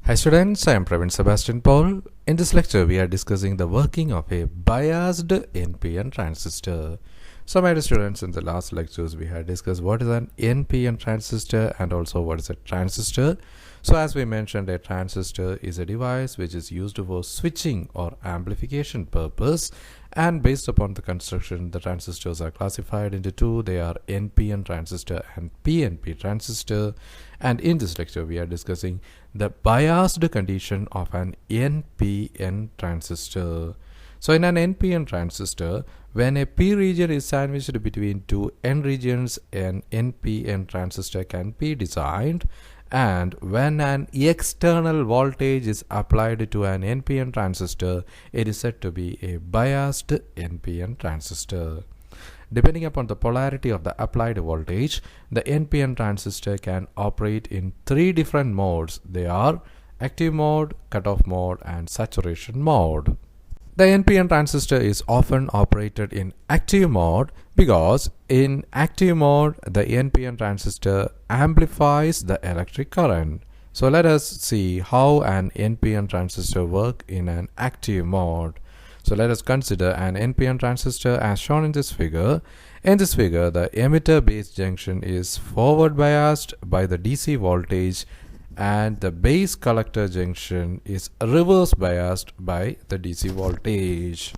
Hi students, I am Praveen Sebastian Paul. In this lecture, we are discussing the working of a biased NPN transistor. So my dear students, in the last lectures, we had discussed what is an NPN transistor and also what is a transistor. So as we mentioned, a transistor is a device which is used for switching or amplification purpose, and based upon the construction, the transistors are classified into two. They are NPN transistor and PNP transistor. And in this lecture, we are discussing the biased condition of an NPN transistor. So in an NPN transistor, when a P region is sandwiched between two N regions, an NPN transistor can be designed. And when an external voltage is applied to an NPN transistor, it is said to be a biased NPN transistor. Depending upon the polarity of the applied voltage, the NPN transistor can operate in three different modes. They are active mode, cutoff mode, and saturation mode. The NPN transistor is often operated in active mode because in active mode, the NPN transistor amplifies the electric current. So let us see how an NPN transistor works in an active mode. So let us consider an NPN transistor as shown in this figure. In this figure, the emitter-base junction is forward biased by the DC voltage, and the base collector junction is reverse biased by the DC voltage.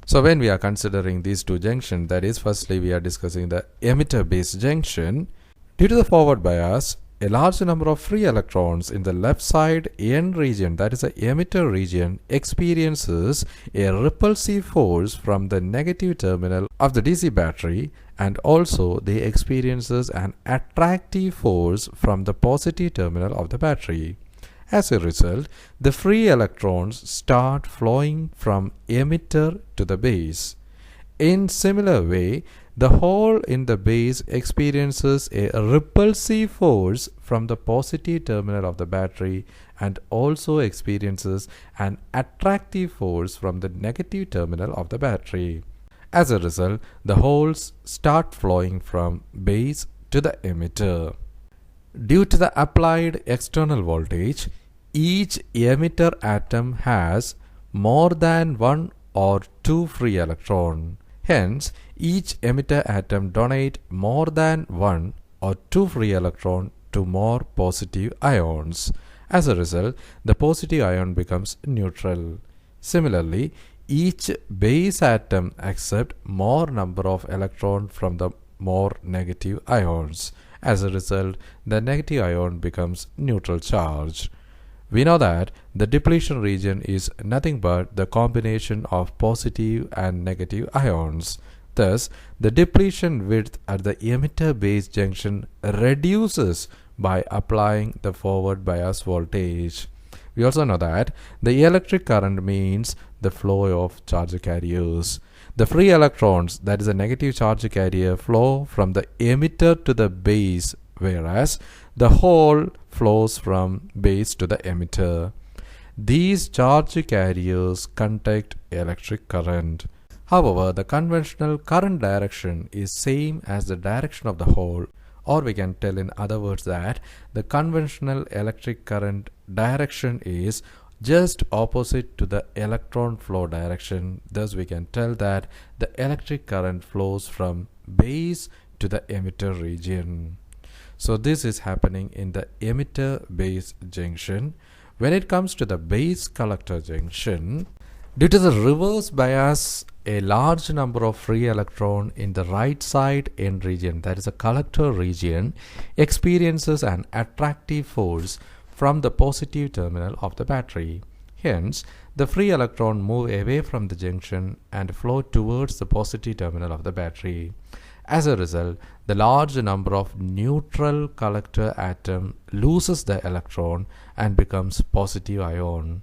So when we are considering these two junctions, that is, firstly we are discussing the emitter-base junction. Due to the forward bias, a large number of free electrons in the left side N region, that is the emitter region, experiences a repulsive force from the negative terminal of the DC battery, and also they experiences an attractive force from the positive terminal of the battery. As a result, the free electrons start flowing from emitter to the base. In similar way, the hole in the base experiences a repulsive force from the positive terminal of the battery and also experiences an attractive force from the negative terminal of the battery. As a result, the holes start flowing from base to the emitter. Due to the applied external voltage, each emitter atom has more than one or two free electrons. Hence, each emitter atom donates more than one or two free electrons to more positive ions. As a result, the positive ion becomes neutral. Similarly, each base atom accepts more number of electrons from the more negative ions. As a result, the negative ion becomes neutral charge. We know that the depletion region is nothing but the combination of positive and negative ions. Thus, the depletion width at the emitter-base junction reduces by applying the forward bias voltage. We also know that the electric current means the flow of charge carriers. The free electrons, that is a negative charge carrier, flow from the emitter to the base, whereas the hole flows from base to the emitter. These charge carriers conduct electric current. However, the conventional current direction is same as the direction of the hole, or we can tell in other words that the conventional electric current direction is just opposite to the electron flow direction. Thus, we can tell that the electric current flows from base to the emitter region. So this is happening in the emitter-base junction. When it comes to the base collector junction, due to the reverse bias, a large number of free electrons in the right side N region, that is a collector region, experiences an attractive force from the positive terminal of the battery. Hence, the free electrons move away from the junction and flow towards the positive terminal of the battery. As a result, the large number of neutral collector atom loses the electron and becomes positive ion.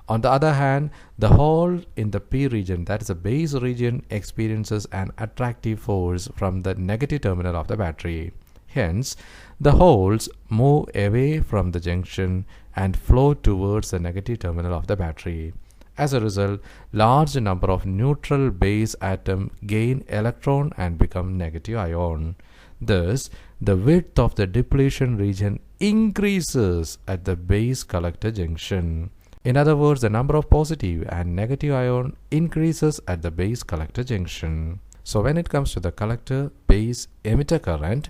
On the other hand, the hole in the P region, that is the base region, experiences an attractive force from the negative terminal of the battery. Hence, the holes move away from the junction and flow towards the negative terminal of the battery. As a result, large number of neutral base atom gain electron and become negative ion. Thus, the width of the depletion region increases at the base collector junction. In other words, the number of positive and negative ion increases at the base collector junction. So when it comes to the collector-base-emitter current,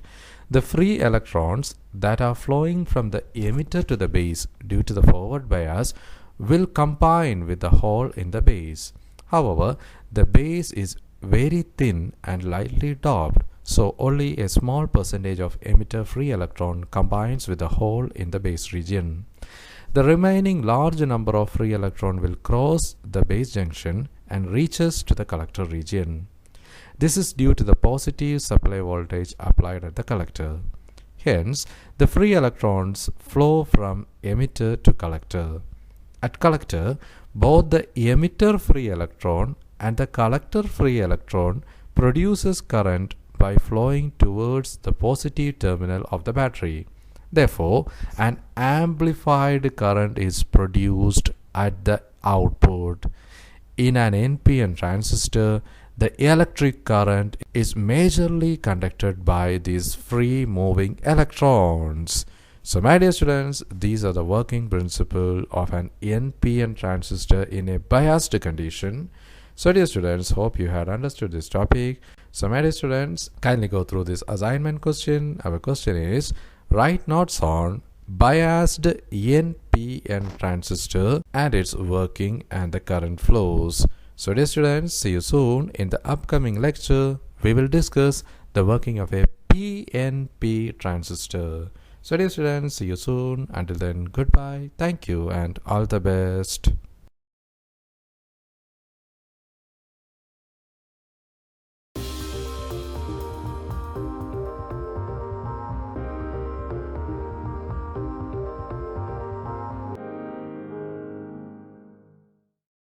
the free electrons that are flowing from the emitter to the base due to the forward bias will combine with the hole in the base. However, the base is very thin and lightly doped, so only a small percentage of emitter free electron combines with the hole in the base region. The remaining large number of free electron will cross the base junction and reaches to the collector region. This is due to the positive supply voltage applied at the collector. Hence, the free electrons flow from emitter to collector. At collector, both the emitter free electron and the collector free electron produces current by flowing towards the positive terminal of the battery. Therefore, an amplified current is produced at the output. In an NPN transistor, the electric current is majorly conducted by these free moving electrons. So my dear students, these are the working principle of an NPN transistor in a biased condition. So dear students, hope you had understood this topic. So my dear students, kindly go through this assignment question. Our question is, write notes on biased NPN transistor and its working and the current flows. So dear students, see you soon. In the upcoming lecture, we will discuss the working of a PNP transistor. So dear students, see you soon. Until then, goodbye. Thank you and all the best.